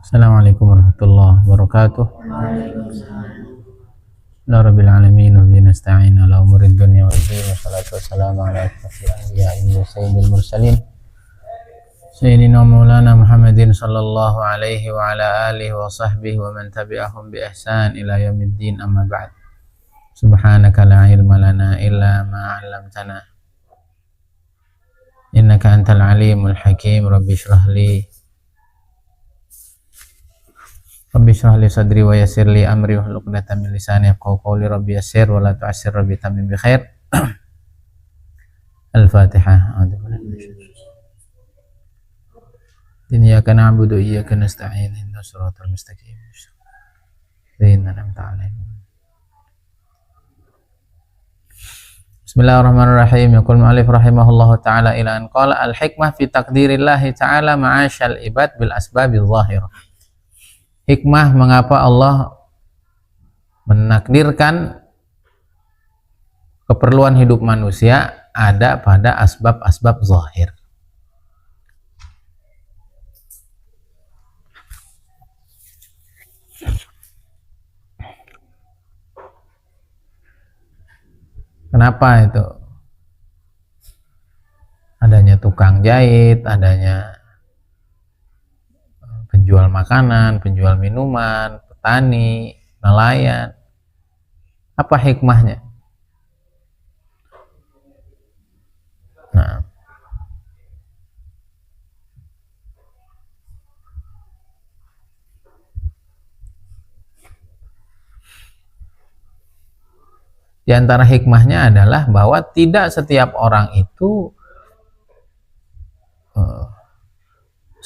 Assalamualaikum warahmatullahi wabarakatuh. Ya Rabbil alamin wa bihi nasta'in ala umurid dunya waddin. Wassalatu wassalamu ala asyrafil anbiya'i wa sayyidil mursalin sayyidina maulana Muhammadin sallallahu alaihi wa ala alihi wa sahbihi wa man tabi'ahum bi ihsan ila yaumiddin, amma ba'd. Subhanaka la ilma lana illa ma 'allamtana innaka antal alimul hakim. Rabbi shrah li sadri wa yassir li amri wahlul 'uqdatam min lisani yafqahu qawli. Rabbi yassir wa la tu'assir, rabbi tamim bi khair. Al-Fatihah. Iyyaka na'budu wa iyyaka nasta'in, ihdinas siratal mustaqim. Bismillahirrahmanirrahim. Yaqul mu'allif rahimahullahu ta'ala ila an qala al-hikmah fi taqdirillahi ta'ala ma'asyal ibad bil asbabil zahirah. Hikmah mengapa Allah menakdirkan keperluan hidup manusia ada pada asbab-asbab zahir. Kenapa itu? Adanya tukang jahit, adanya penjual makanan, penjual minuman, petani, nelayan. Apa hikmahnya? Nah, di antara hikmahnya adalah bahwa tidak setiap orang itu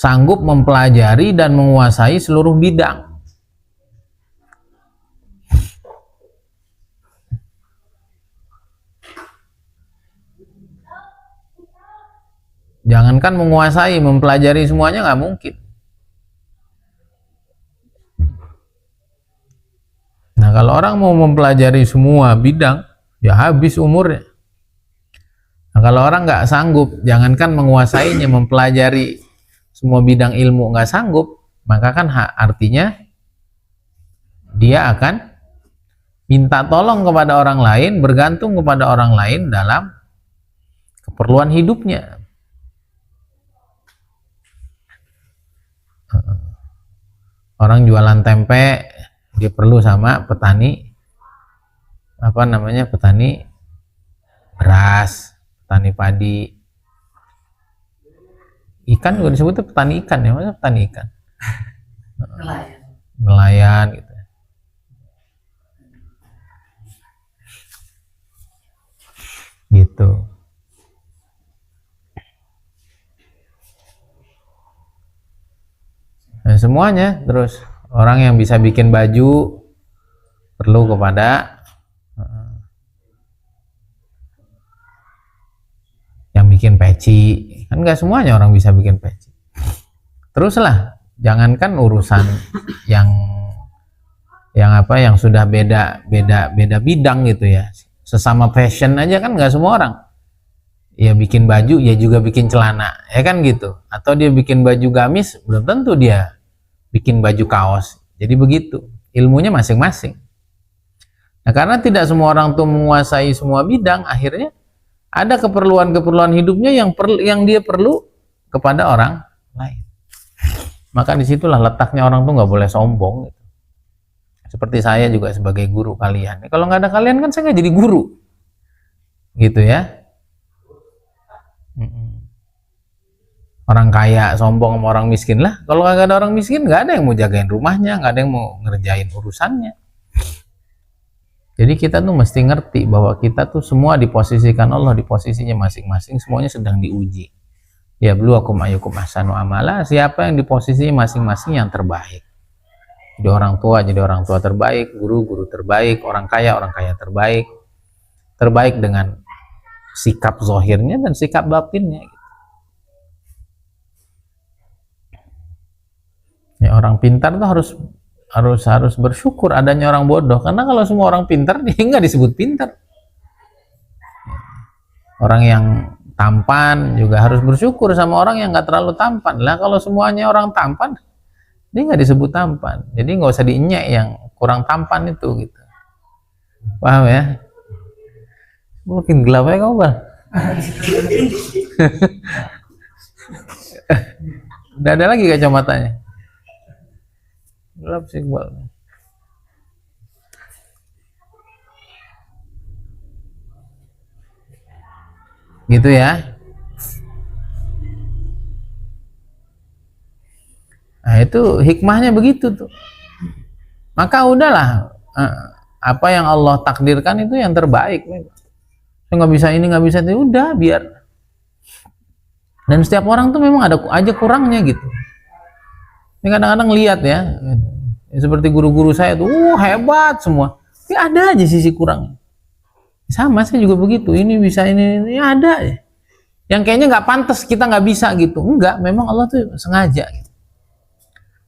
sanggup mempelajari dan menguasai seluruh bidang. Jangankan menguasai, mempelajari semuanya nggak mungkin. Nah, kalau orang mau mempelajari semua bidang, ya habis umurnya. Nah, kalau orang nggak sanggup, jangankan menguasainya, mempelajari semua bidang ilmu nggak sanggup, maka kan artinya dia akan minta tolong kepada orang lain, bergantung kepada orang lain dalam keperluan hidupnya. Orang jualan tempe, dia perlu sama petani, petani beras, petani padi. Ikan juga disebutnya petani ikan, ya, maksudnya petani ikan. Nelayan gitu. Gitu. Nah, semuanya terus orang yang bisa bikin baju perlu kepada yang bikin peci. Kan nggak semuanya orang bisa bikin peci. Teruslah, jangankan urusan yang sudah beda bidang gitu ya. Sesama fashion aja kan nggak semua orang. Ya bikin baju, ya juga bikin celana, ya kan gitu. Atau dia bikin baju gamis, belum tentu dia bikin baju kaos. Jadi begitu, ilmunya masing-masing. Nah, karena tidak semua orang tuh menguasai semua bidang, akhirnya ada keperluan-keperluan hidupnya yang dia perlu kepada orang lain. Maka disitulah letaknya orang tuh nggak boleh sombong gitu. Seperti saya juga sebagai guru kalian. Kalau nggak ada kalian kan saya nggak jadi guru, gitu ya. Orang kaya sombong sama orang miskin lah. Kalau nggak ada orang miskin, nggak ada yang mau jagain rumahnya, nggak ada yang mau ngerjain urusannya. Jadi kita tuh mesti ngerti bahwa kita tuh semua diposisikan Allah di posisinya masing-masing, semuanya sedang diuji. Ya bluwakum ayyukum ahsanu amala, siapa yang di posisinya masing-masing yang terbaik. Jadi orang tua terbaik, guru terbaik, orang kaya terbaik. Terbaik dengan sikap zahirnya dan sikap batinnya. Ya, orang pintar tuh harus bersyukur adanya orang bodoh, karena kalau semua orang pintar dia nggak disebut pintar. Orang yang tampan juga harus bersyukur sama orang yang nggak terlalu tampan lah. Kalau semuanya orang tampan, Dia nggak disebut tampan. Jadi nggak usah dienyek yang kurang tampan itu gitu. Paham ya? Mungkin gelap ya kau bang. Udah ada lagi kacamatanya. Gelap sih Iqbal. Gitu ya. Nah itu hikmahnya begitu tuh. Maka udahlah, apa yang Allah takdirkan itu yang terbaik. Nggak bisa ini, nggak bisa itu, udah biar. Dan setiap orang tuh memang ada aja kurangnya gitu. Ini kadang-kadang lihat ya, seperti guru-guru saya tuh, hebat semua. Tapi ada aja sisi kurang. Sama saya juga begitu. Ini bisa ini ada ya. Yang kayaknya nggak pantas kita nggak bisa gitu. Enggak, memang Allah tuh sengaja. Gitu.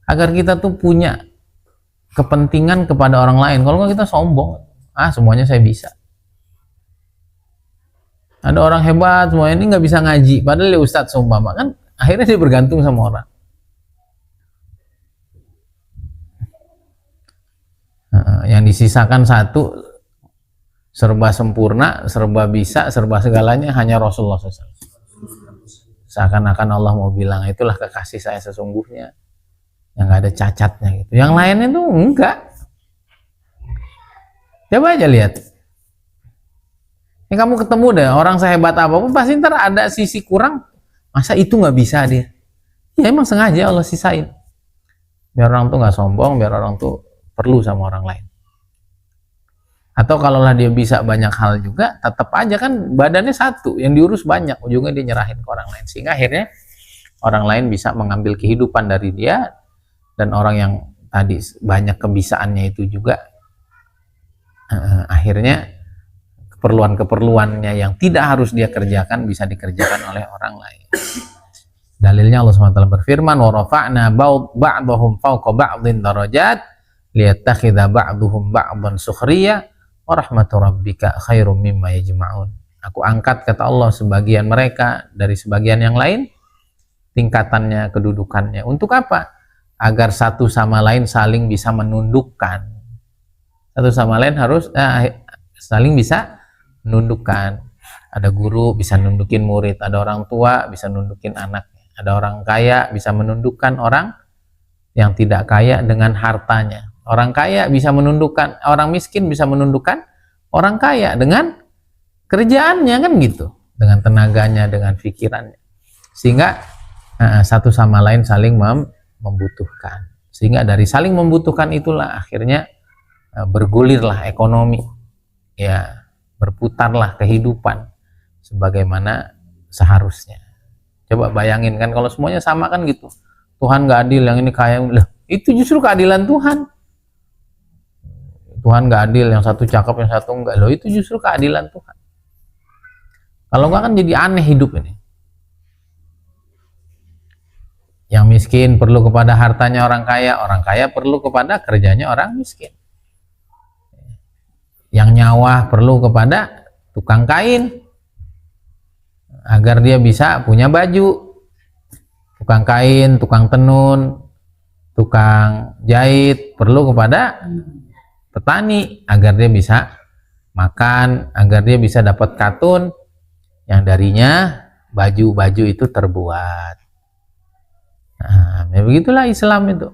Agar kita tuh punya kepentingan kepada orang lain. Kalau nggak kita sombong, semuanya saya bisa. Ada orang hebat semua ini nggak bisa ngaji, padahal dia ustadz seumpama kan, akhirnya dia bergantung sama orang. Yang disisakan satu, serba sempurna, serba bisa, serba segalanya hanya Rasulullah SAW. Seakan-akan Allah mau bilang itulah kekasih saya sesungguhnya, yang nggak ada cacatnya gitu. Yang lainnya tuh enggak. Coba aja lihat. Ini kamu ketemu deh orang sehebat apapun, pasti ntar ada sisi kurang. Masa itu nggak bisa dia? Ya emang sengaja Allah sisain. Biar orang tuh nggak sombong, biar orang tuh perlu sama orang lain. Atau kalaulah dia bisa banyak hal juga, tetap aja kan badannya satu, yang diurus banyak, ujungnya dia nyerahin ke orang lain. Sehingga akhirnya orang lain bisa mengambil kehidupan dari dia, dan orang yang tadi banyak kebisaannya itu juga akhirnya keperluan-keperluannya yang tidak harus dia kerjakan bisa dikerjakan oleh orang lain. Dalilnya Allah SWT berfirman, wa rafa'na ba'dahum fawqa ba'dhin darajat liyattakhidha ba'duhum ba'dhan sukhriya wa rahmatu rabbika khairum mimma yajma'un. Aku angkat, kata Allah, sebagian mereka dari sebagian yang lain tingkatannya, kedudukannya. Untuk apa? Agar satu sama lain saling bisa menundukkan. Satu sama lain harus saling bisa menundukkan. Ada guru bisa nundukin murid, ada orang tua bisa nundukin anaknya, ada orang kaya bisa menundukkan orang yang tidak kaya dengan hartanya, orang kaya bisa menundukkan orang miskin, bisa menundukkan orang kaya dengan kerjaannya, kan gitu, dengan tenaganya, dengan pikirannya, sehingga satu sama lain saling membutuhkan. Sehingga dari saling membutuhkan itulah akhirnya bergulirlah ekonomi, ya, berputarlah kehidupan sebagaimana seharusnya. Coba bayangin kan kalau semuanya sama kan gitu. Tuhan nggak adil, yang ini kaya, itu justru keadilan Tuhan. Tuhan nggak adil, yang satu cakep, yang satu enggak, itu justru keadilan Tuhan. Kalau nggak kan jadi aneh hidup ini. Yang miskin perlu kepada hartanya orang kaya perlu kepada kerjanya orang miskin. Yang nyawa perlu kepada tukang kain agar dia bisa punya baju, tukang kain, tukang tenun, tukang jahit perlu kepada petani agar dia bisa makan, agar dia bisa dapat katun yang darinya baju-baju itu terbuat. Nah, ya begitulah Islam itu.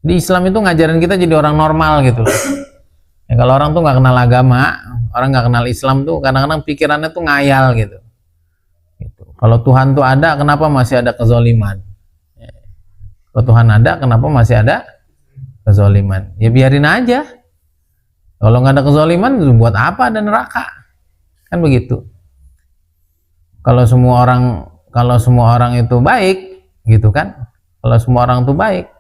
Di Islam itu ngajarin kita jadi orang normal gitu loh. Ya, kalau orang tuh nggak kenal agama, orang nggak kenal Islam tuh kadang-kadang pikirannya tuh ngayal gitu. Kalau Tuhan tuh ada, kenapa masih ada kezoliman? Ya. Kalau Tuhan ada, kenapa masih ada kezoliman? Ya biarin aja. Kalau nggak ada kezoliman, buat apa ada neraka? Kan begitu. Kalau semua orang itu baik, gitu kan? Kalau semua orang itu baik,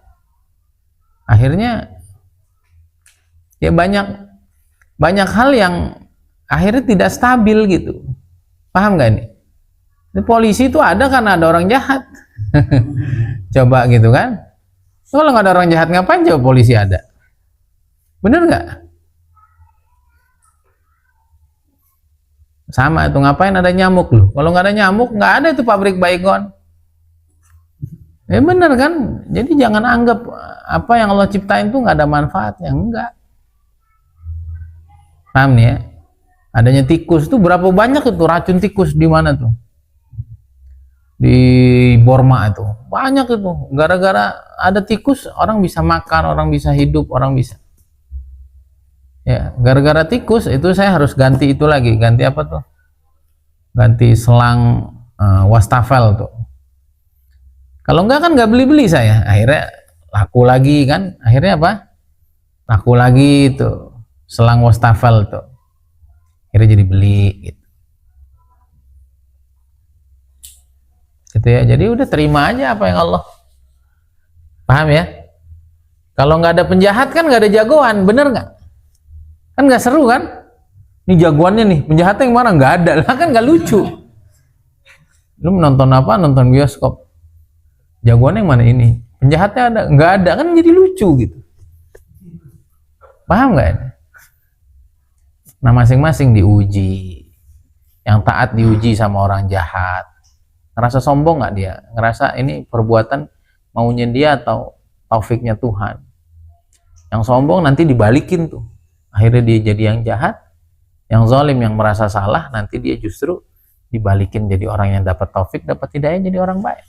akhirnya ya banyak hal yang akhirnya tidak stabil gitu. Paham nggak nih? Ini polisi itu ada karena ada orang jahat. Coba gitu kan? Kalau nggak ada orang jahat, ngapain coba polisi ada? Bener nggak? Sama itu, ngapain ada nyamuk loh? Kalau nggak ada nyamuk, nggak ada itu pabrik Baygon. Bener kan? Jadi jangan anggap apa yang Allah ciptain tuh nggak ada manfaatnya, enggak. Paham nih ya? Adanya tikus tuh berapa banyak itu racun tikus di mana tuh? Di Burma itu banyak itu. Gara-gara ada tikus orang bisa makan, orang bisa hidup, orang bisa. Ya, gara-gara tikus itu saya harus ganti itu lagi. Ganti apa tuh? Ganti selang wastafel tuh. Kalau enggak kan nggak beli-beli saya. Akhirnya laku lagi kan. Akhirnya apa? Laku lagi itu selang wastafel tuh. Akhirnya jadi beli gitu. Gitu ya. Jadi udah terima aja apa yang Allah. Paham ya? Kalau nggak ada penjahat kan nggak ada jagoan, bener nggak? Kan nggak seru kan? Ini jagoannya nih, penjahatnya yang mana? Nggak ada lah, kan nggak lucu. Lu menonton apa? Nonton bioskop. Jagoannya yang mana ini? Penjahatnya ada? Nggak ada, kan jadi lucu gitu. Paham nggak? Nah masing-masing diuji. Yang taat diuji sama orang jahat. Ngerasa sombong nggak dia? Ngerasa ini perbuatan maunya dia atau taufiknya Tuhan? Yang sombong nanti dibalikin tuh. Akhirnya dia jadi yang jahat. Yang zalim yang merasa salah nanti dia justru dibalikin jadi orang yang dapat taufik, dapat hidayah jadi orang baik.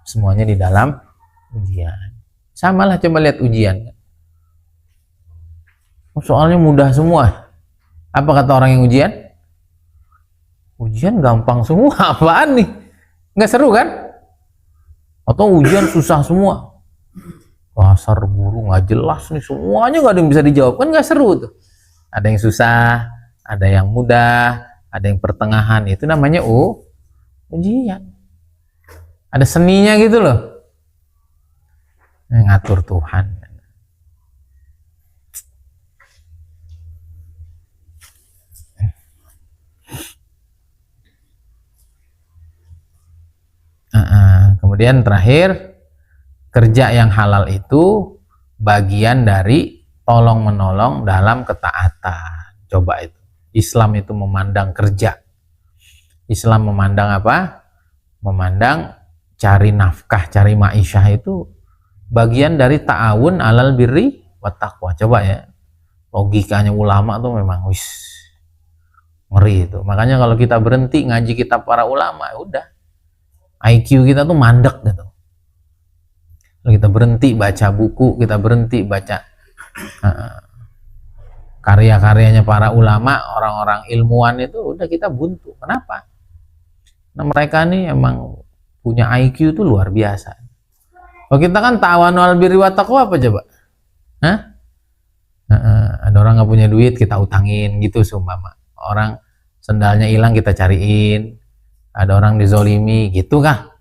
Semuanya di dalam ujian. Samalah, coba lihat ujian. Soalnya mudah semua. Apa kata orang yang ujian? Ujian gampang semua. Apaan nih? Nggak seru kan? Atau ujian susah semua. Dasar guru nggak jelas nih, semuanya nggak ada yang bisa dijawab, kan nggak seru tuh. Ada yang susah, ada yang mudah, ada yang pertengahan. Itu namanya ujian. Ada seninya gitu loh. Ngatur Tuhan. Kemudian terakhir, kerja yang halal itu bagian dari tolong menolong dalam ketaatan. Coba itu. Islam itu memandang kerja. Islam memandang apa? Memandang cari nafkah, cari ma'isyah itu bagian dari ta'awun alal birri wat taqwa. Coba ya. Logikanya ulama tuh memang ngeri itu. Makanya kalau kita berhenti ngaji kitab para ulama, udah. IQ kita tuh mandek gitu. Kalau kita berhenti baca buku, kita berhenti baca karya-karyanya para ulama, orang-orang ilmuwan itu, udah kita buntu. Kenapa? Nah mereka nih emang punya IQ itu luar biasa. Kalau kita kan ta'awanu alal birri wat taqwa apa coba? Hah? Ada orang nggak punya duit kita utangin gitu seumpama. Orang sendalnya hilang kita cariin. Ada orang dizolimi gitu kah?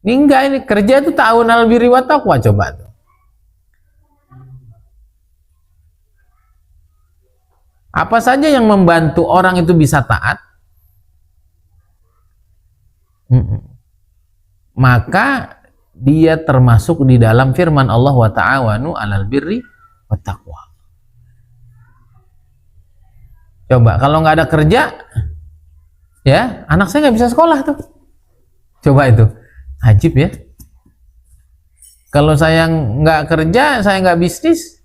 Ini enggak, ini kerja itu ta'awun alal birri wat taqwa. Coba tuh. Apa saja yang membantu orang itu bisa taat, maka dia termasuk di dalam firman Allah wa ta'awanu alal birri wat taqwa. Coba kalau nggak ada kerja, ya anak saya nggak bisa sekolah tuh. Coba itu, ajib ya. Kalau saya nggak kerja, saya nggak bisnis,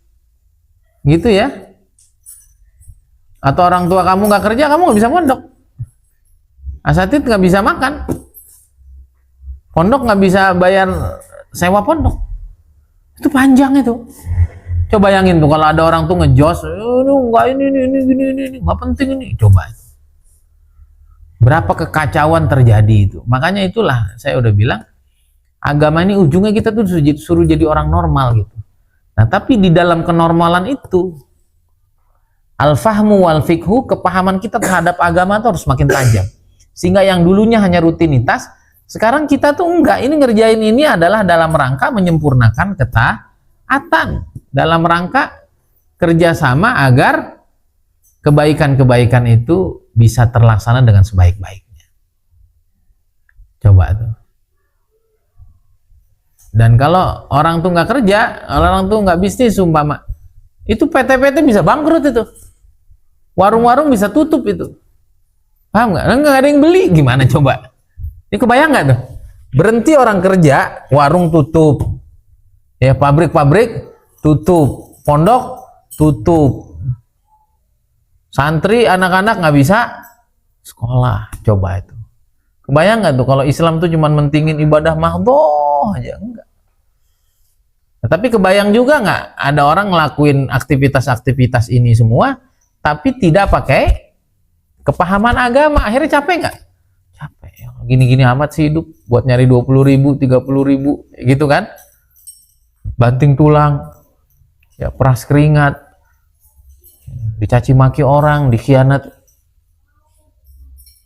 gitu ya. Atau orang tua kamu nggak kerja, kamu nggak bisa pondok. Asatid nggak bisa makan. Pondok nggak bisa bayar sewa pondok. Itu panjang itu. Coba bayangin tuh kalau ada orang tuh ngejos, enggak ini nggak penting ini. Coba. Berapa kekacauan terjadi itu. Makanya itulah saya udah bilang, agama ini ujungnya kita tuh suruh jadi orang normal gitu. Nah, tapi di dalam kenormalan itu, al-fahmu wal fikhu, kepahaman kita terhadap agama itu harus makin tajam. Sehingga yang dulunya hanya rutinitas, sekarang kita tuh enggak, ini ngerjain ini adalah dalam rangka menyempurnakan ketaatan, dalam rangka kerjasama agar kebaikan-kebaikan itu bisa terlaksana dengan sebaik-baiknya. Coba tuh. Dan kalau orang tuh nggak kerja, orang tuh nggak bisnis, umpama itu PT-PT bisa bangkrut itu, warung-warung bisa tutup itu, paham nggak? Nggak ada yang beli, gimana coba? Ini kebayang nggak tuh? Berhenti orang kerja, warung tutup, ya pabrik-pabrik tutup, pondok tutup, santri anak-anak nggak bisa sekolah. Coba itu, kebayang nggak tuh kalau Islam tuh cuma mentingin ibadah mahdoh aja? Enggak. Nah, tapi kebayang juga nggak ada orang ngelakuin aktivitas-aktivitas ini semua tapi tidak pakai kepahaman agama, akhirnya capek nggak? Capek, gini-gini amat sih hidup, buat nyari 20.000, 30.000 gitu kan, banting tulang, ya peras keringat, dicaci maki orang, dikhianat.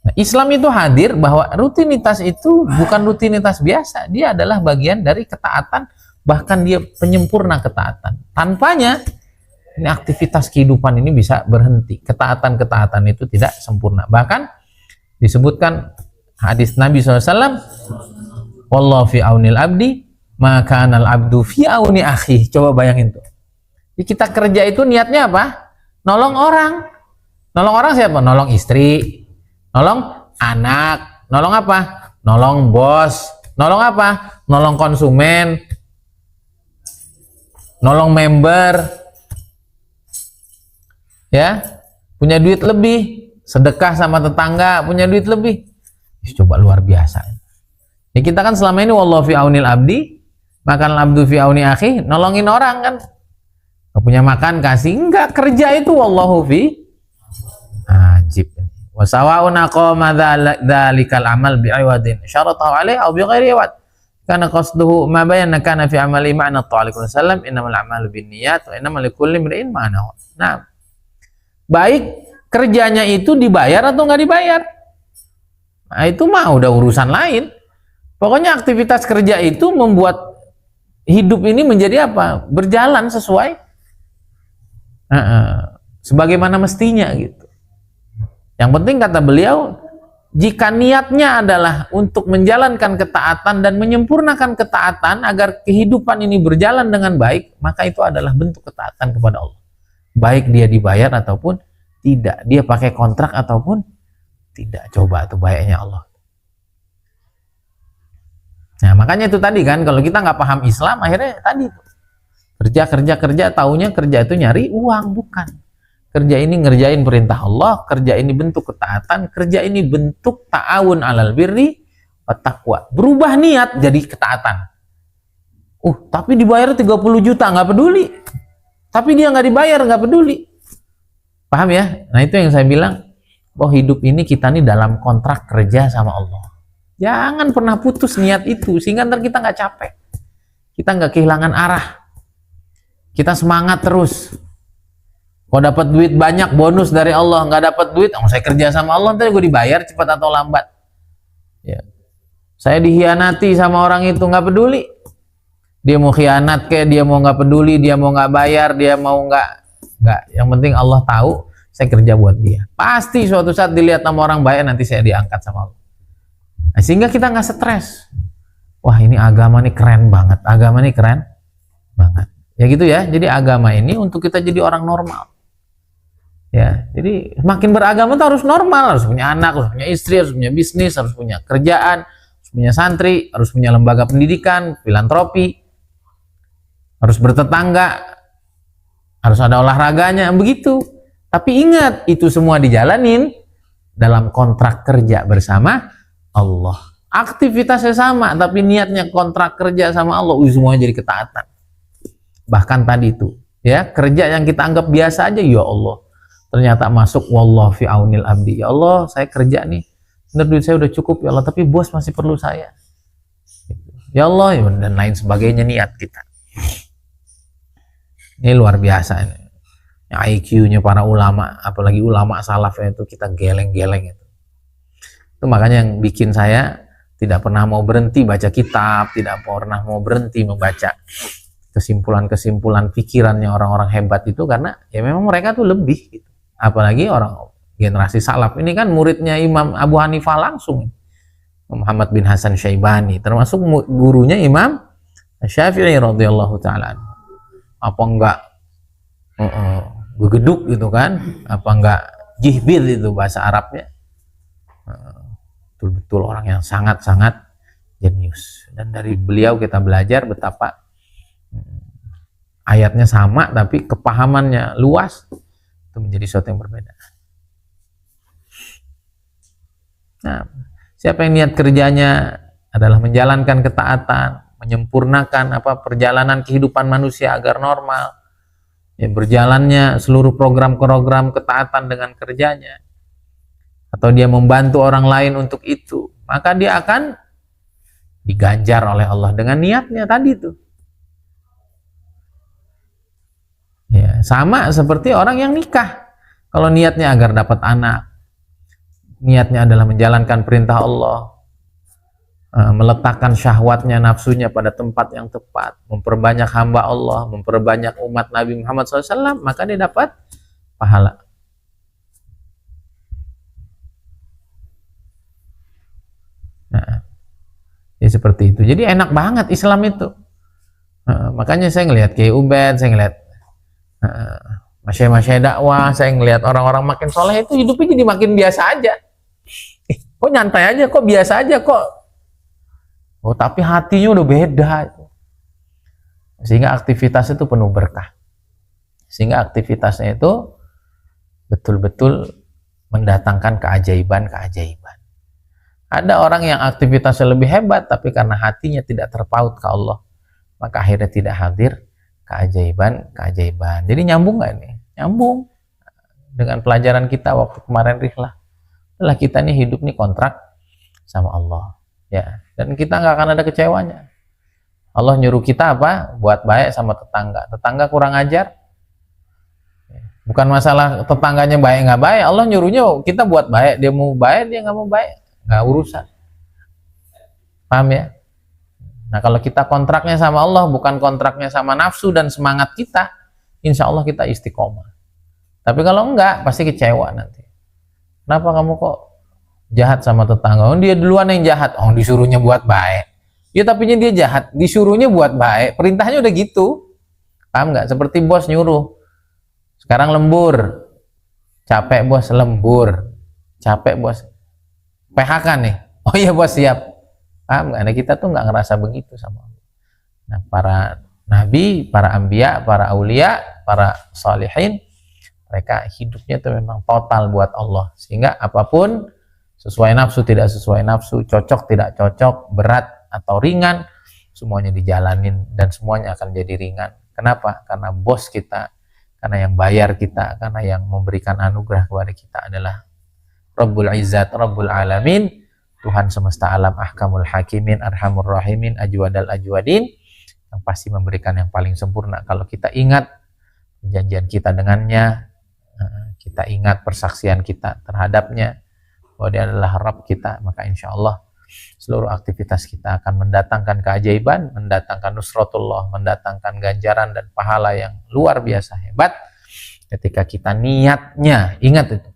Nah, Islam itu hadir bahwa rutinitas itu bukan rutinitas biasa, dia adalah bagian dari ketaatan, bahkan dia penyempurna ketaatan. Tanpanya ini aktivitas kehidupan ini bisa berhenti. Ketaatan-ketaatan itu tidak sempurna. Bahkan disebutkan hadis Nabi SAW, wallahu fi aunil abdi maka anal abdu fi auni akhi. Coba bayangin tuh, jadi kita kerja itu niatnya apa? Nolong orang. Nolong orang siapa? Nolong istri, nolong anak, nolong apa? Nolong bos, nolong apa? Nolong konsumen, nolong member, ya, punya duit lebih, sedekah sama tetangga, punya duit lebih. Coba luar biasa. Ya kita kan selama ini wallahu fi aunil abdi, makan abdu fi auni akhi, nolongin orang kan. Gak punya makan kasih, enggak, kerja itu wallahu fi ajib. Wa sawa'un aqama dzalikal amal bi'iwadin syaratahu alaihi aw bighairi iwad. Kana qasduhu ma bayyana kana fi amali ma'na ta'ala sallam innamal a'malu binniyat wa innamal likulli imrin ma nawa. Nah, baik kerjanya itu dibayar atau nggak dibayar, nah itu mah udah urusan lain. Pokoknya aktivitas kerja itu membuat hidup ini menjadi apa? Berjalan sesuai sebagaimana mestinya gitu. Yang penting kata beliau, jika niatnya adalah untuk menjalankan ketaatan dan menyempurnakan ketaatan agar kehidupan ini berjalan dengan baik, maka itu adalah bentuk ketaatan kepada Allah. Baik dia dibayar ataupun tidak, dia pakai kontrak ataupun tidak. Coba tuh bayarnya Allah. Nah makanya itu tadi kan, kalau kita nggak paham Islam, akhirnya tadi kerja taunya kerja itu nyari uang. Bukan, kerja ini ngerjain perintah Allah, kerja ini bentuk ketaatan, kerja ini bentuk ta'awun alal birri wa taqwa. Berubah niat jadi ketaatan. Tapi dibayar 30 juta nggak peduli, tapi dia nggak dibayar, nggak peduli. Paham ya? Nah itu yang saya bilang, bahwa hidup ini kita nih dalam kontrak kerja sama Allah. Jangan pernah putus niat itu, sehingga ntar kita nggak capek, kita nggak kehilangan arah, kita semangat terus. Kalau dapat duit banyak bonus dari Allah, nggak dapat duit, saya kerja sama Allah, ntar gue dibayar cepat atau lambat. Ya. Saya dihianati sama orang itu, nggak peduli. Dia mau khianat kayak, dia mau nggak peduli, dia mau nggak bayar, dia mau nggak. Yang penting Allah tahu saya kerja buat dia. Pasti suatu saat dilihat sama orang baik, nanti saya diangkat sama Allah. Nah, sehingga kita nggak stres. Wah ini agama nih keren banget, agama nih keren banget. Ya gitu ya. Jadi agama ini untuk kita jadi orang normal. Ya, jadi makin beragama tuh harus normal, harus punya anak, harus punya istri, harus punya bisnis, harus punya kerjaan, harus punya santri, harus punya lembaga pendidikan, filantropi, harus bertetangga, harus ada olahraganya, begitu. Tapi ingat, itu semua dijalanin dalam kontrak kerja bersama Allah. Aktivitasnya sama, tapi niatnya kontrak kerja sama Allah, semuanya jadi ketaatan. Bahkan tadi itu, ya, kerja yang kita anggap biasa aja, ya Allah, ternyata masuk wallahu fi aunil abdi. Ya Allah, saya kerja nih, bener duit saya udah cukup ya Allah, tapi bos masih perlu saya. Ya Allah, dan lain sebagainya, niat kita. Ini luar biasa ini. IQ-nya para ulama, apalagi ulama salaf itu kita geleng-geleng itu. Itu makanya yang bikin saya tidak pernah mau berhenti baca kitab, tidak pernah mau berhenti membaca kesimpulan-kesimpulan pikirannya orang-orang hebat itu, karena ya memang mereka tuh lebih gitu. Apalagi orang generasi salaf ini kan muridnya Imam Abu Hanifah langsung, Muhammad bin Hasan Syaibani, termasuk gurunya Imam Syafi'i radhiyallahu taala. Apa enggak begeduk gitu kan, apa enggak jihbil itu bahasa Arabnya, betul-betul orang yang sangat-sangat jenius. Dan dari beliau kita belajar betapa ayatnya sama tapi kepahamannya luas, itu menjadi sesuatu yang berbeda. Nah, siapa yang niat kerjanya adalah menjalankan ketaatan, menyempurnakan perjalanan kehidupan manusia agar normal, ya, berjalannya seluruh program-program ketaatan dengan kerjanya, atau dia membantu orang lain untuk itu, maka dia akan diganjar oleh Allah dengan niatnya tadi tuh. Ya, sama seperti orang yang nikah. Kalau niatnya agar dapat anak, niatnya adalah menjalankan perintah Allah, meletakkan syahwatnya, nafsunya pada tempat yang tepat, memperbanyak hamba Allah, memperbanyak umat Nabi Muhammad SAW, maka dia dapat pahala. Nah, ya seperti itu. Jadi enak banget Islam itu. Makanya saya ngelihat Kiai Ubed, saya ngelihat masyai-masyai dakwah, saya ngelihat orang-orang makin soleh itu hidupnya jadi makin biasa aja. Kok nyantai aja, kok biasa aja, kok. Oh, tapi hatinya udah beda. Sehingga aktivitas itu penuh berkah. Sehingga aktivitasnya itu betul-betul mendatangkan keajaiban-keajaiban. Ada orang yang aktivitasnya lebih hebat, tapi karena hatinya tidak terpaut ke Allah, maka akhirnya tidak hadir keajaiban-keajaiban. Jadi nyambung nggak ini? Nyambung dengan pelajaran kita waktu kemarin Rihlah. Setelah kita nih hidup nih kontrak sama Allah, ya, dan kita nggak akan ada kecewanya. Allah nyuruh kita apa? Buat baik sama tetangga. Tetangga kurang ajar, bukan masalah tetangganya baik nggak baik. Allah nyuruhnya kita buat baik. Dia mau baik, dia nggak mau baik, nggak urusan. Paham ya? Nah, kalau kita kontraknya sama Allah, bukan kontraknya sama nafsu dan semangat kita, insya Allah kita istiqomah. Tapi kalau enggak, pasti kecewa nanti. Kenapa kamu kok jahat sama tetangga? Oh, dia duluan yang jahat. Oh, disuruhnya buat baik. Ya, tapi dia jahat, disuruhnya buat baik. Perintahnya udah gitu. Paham nggak? Seperti bos nyuruh. Sekarang lembur. Capek bos, lembur. Capek bos. PHK nih. Oh iya bos, siap. Paham nggak? Nah, kita tuh nggak ngerasa begitu sama Allah. Nah, para nabi, para anbiya, para aulia, para salihin, mereka hidupnya tuh memang total buat Allah. Sehingga apapun, sesuai nafsu, tidak sesuai nafsu, cocok, tidak cocok, berat atau ringan, semuanya dijalanin dan semuanya akan jadi ringan. Kenapa? Karena bos kita, karena yang bayar kita, karena yang memberikan anugerah kepada kita adalah Rabbul Izzat, Rabbul Alamin, Tuhan semesta alam, ahkamul hakimin, arhamur rahimin, ajwadal ajwadin, yang pasti memberikan yang paling sempurna. Kalau kita ingat perjanjian kita dengannya, kita ingat persaksian kita terhadapnya, bahwa dia adalah Rabb kita, maka insya Allah seluruh aktivitas kita akan mendatangkan keajaiban, mendatangkan nusratullah, mendatangkan ganjaran dan pahala yang luar biasa hebat ketika kita niatnya. Ingat itu,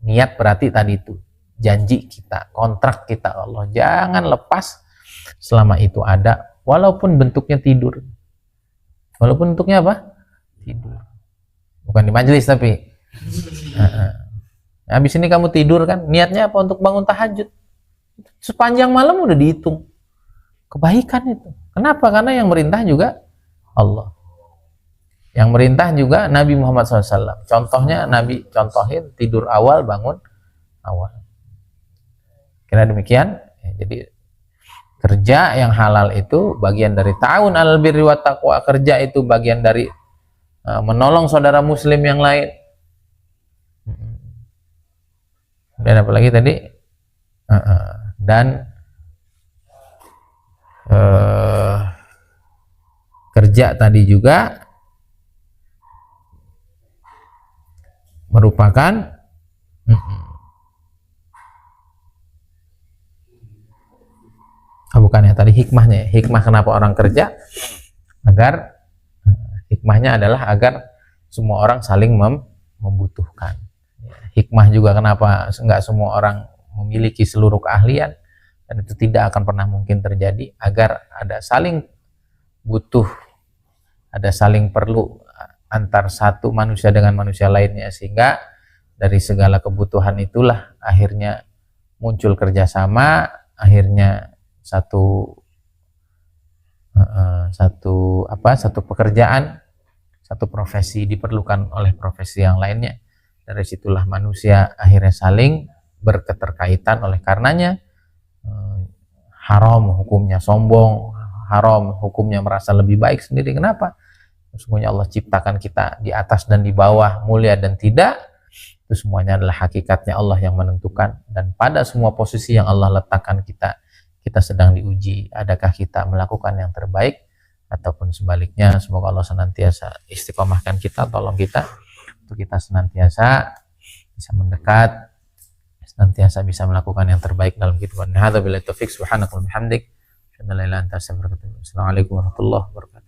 niat berarti tadi itu janji kita, kontrak kita Allah, jangan lepas selama itu ada, walaupun bentuknya tidur. Walaupun bentuknya apa? Tidur. Bukan di majelis tapi habis ini kamu tidur kan, niatnya apa? Untuk bangun tahajud. Sepanjang malam udah dihitung kebaikan itu. Kenapa? Karena yang merintah juga Allah. Yang merintah juga Nabi Muhammad SAW. Contohnya Nabi contohin tidur awal, bangun awal. Kira demikian. Jadi kerja yang halal itu bagian dari ta'awun 'alal birri wat taqwa. Kerja itu bagian dari menolong saudara muslim yang lain. Dan apalagi tadi dan kerja tadi juga merupakan bukan ya, tadi hikmahnya. Hikmah kenapa orang kerja, agar hikmahnya adalah agar semua orang saling membutuhkan. Hikmah juga kenapa nggak semua orang memiliki seluruh keahlian, dan itu tidak akan pernah mungkin terjadi, agar ada saling butuh, ada saling perlu antar satu manusia dengan manusia lainnya, sehingga dari segala kebutuhan itulah akhirnya muncul kerjasama, akhirnya satu pekerjaan, satu profesi diperlukan oleh profesi yang lainnya. Dari situlah manusia akhirnya saling berketerkaitan. Oleh karenanya haram hukumnya sombong, haram hukumnya merasa lebih baik sendiri. Kenapa? Sesungguhnya Allah ciptakan kita di atas dan di bawah, mulia dan tidak. Itu semuanya adalah hakikatnya Allah yang menentukan. Dan pada semua posisi yang Allah letakkan kita sedang diuji. Adakah kita melakukan yang terbaik ataupun sebaliknya? Semoga Allah senantiasa istiqomahkan kita, tolong kita untuk kita senantiasa bisa mendekat, senantiasa bisa melakukan yang terbaik dalam kehidupan. Hadza billahi taufik, subhanakallahumma wa bihamdik, asyhadu an la ilaha illa anta astaghfiruka wa atubu ilaik. Assalamualaikum warahmatullahi wabarakatuh.